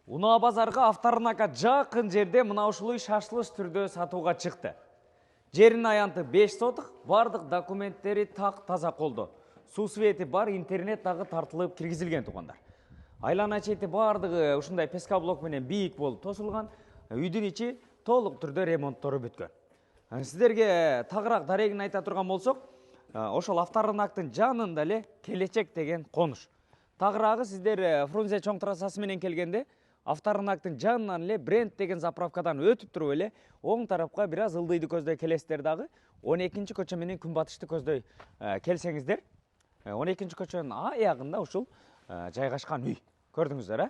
Унаа базарга Автарынака жақын жерде мына ушул үй шашлыш түрдө сатууга чыкты. Жерин аянты 5 сотық, бардык документтери так таза колдо. Суу свети бар, интернет дагы тартылып киргизилген тугандар. Айлана чети бардыгы ушундай пескоблок менен бийик болуп тосулган. Үйдүн ичи толук түрдө ремонттору бүткөн. Сиздерге тагыраак дарегин айта турган болсок, ошол Автарынактын жанында эле Келечек деген конуш. Тагыраагы сиздер Фрунзе чоң трассасы менен келгенде Автарынактын жанынан эле Бренд деген заправкадан өтүп туруп эле оң тарапка бир аз ылдыйды көздөй келесиздер дагы 12-чи көчө менен күнбатышты көздөй келсеңиздер 12-чи көчөнүн аягында ушул жайгашкан үй. Көрдүңүздөр,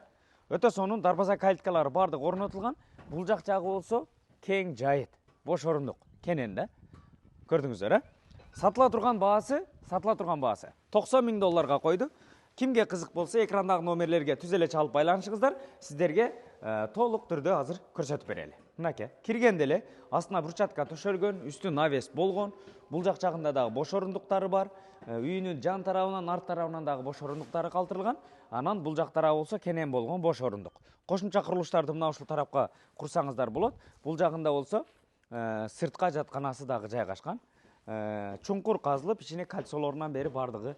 Өтө сонун дарбаза калиткалары бардык орнотулган. Бул жак жагы болсо кең жайыт, бош орундук, кенен да. Көрдүңүздөр, Сатыла турган баасы $90,000 койду. Кимге кызык болсо экрандагы номерлерге түз эле чалып байланышыңыздар. Сиздерге толук түрдө азыр көрсөтүп берели. Мынакей, киргенде эле астына брусчатка төшөлгөн, үстү навес болгон. Бул жак жагында дагы бош орундуктары бар. Үйүнүн жан тарабынан, арт тарабынан дагы бош орундуктары калтырылган. Анан бул жак тарабы болсо кенен болгон бош орундук. Кошумча курулуштарды мына ушул тарапка курсаңыздар болот. Бул жагында болсо сыртка жатканасы дагы жайгашкан. Чуңкур казылып, ичине кольцолорунан бери бардыгы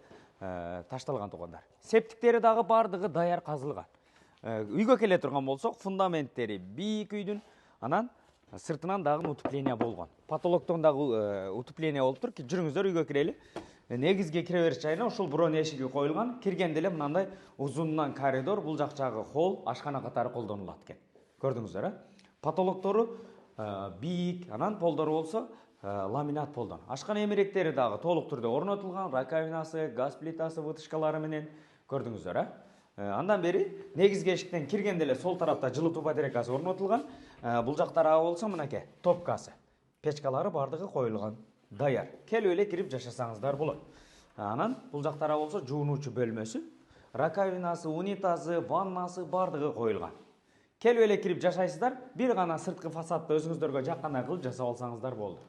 ташталган тугандар. Септиктери дагы бардыгы даяр казылган. Үйгө келе турган болсок, фундаменттери бийик үйдүн, анан сыртынан дагы утепление болгон. Потолоктон дагы утепление болуп тур. Жүрүңүздөр, үйгө кирели. Негизге кире бериш жайына ушул броň эшиги коюлган. Киргенде эле мындай узундан коридор, бул жак жагы холл, ашкана катары колдонулат экен. Көрдүңүздөр, Потолоктору бийик, анан полдору болсо ламинат полдон. Ашкана эмеректери дагы толук түрдө орнотулган, раковинасы, газ плитасы, вытышкалары менен. Көрдүңүздөр, Андан бери негизги эшиктен киргенде эле сол тарапта жылытуу батарейкасы орнотулган. Бул жактарга болсо мынакей топкасы, печкалары бардыгы коюлган, даяр. Келип эле кирип жашасаңыздар болот. Анан бул жактарга болсо жуунуучу бөлмөсү, раковинасы, унитазы, ваннасы бардыгы коюлган. Келип эле кирип жашайсыздар, бир гана сырткы фасадты өзүңүздөргө жаккандай кылып жасап алсаңыздар болду.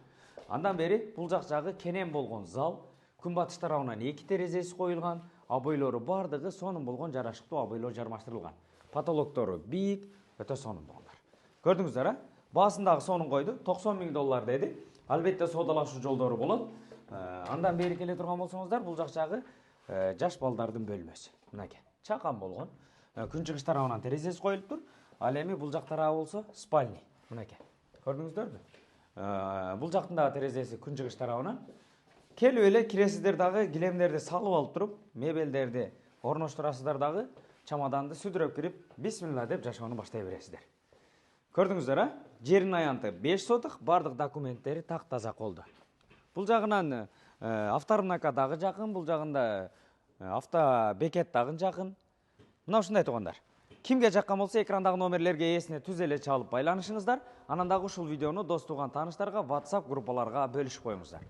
Андан бери бул жак жагы кенен болгон зал, күнбатыш тарабынан 2 терезеси коюлган, абойлору бардыгы сонун болгон жарашыктуу абойлор жармаштырылган. Потолоктору бийик, өтө сонун болгондар. Көрдүңүздөр, Баасын дагы сонун койду, $90,000 деди. Албетте соодалашуу жолдору болот. Андан бери келе турган болсоңуздар, бул жак жагы жаш балдардын бөлмөсү. Мынакей, чакан болгон. Күнчыгыш тарабынан терезеси коюлуптур. Ал эми бул жак тарабы болсо спальня. Мынакей. Көрдүңүздөрбү? Бул жактын дагы терезеси күнчыгыш тарабынан. Келип эле киресиздер дагы, килемдерди салып алып туруп, мебелдерди орноштурасыздар дагы, чамаданды сүдүрөп кирип, бисмилла деп жашоону баштай бересиздер. Көрдүңүздөр, Жерин аянты 5 сотық, бардык документтери так таза колдо. Бул жагынан Автарынака дагы жакын, бул жагында автобекет дагы жакын. Мына ушундай тугандар. Кимге жаккан болсо экрандагы номерлерге ээсине түз эле чалып байланышыңыздар. Анан дагы ушул видеону дос туган тааныштарга WhatsApp группаларга бөлүшүп коюңуздар.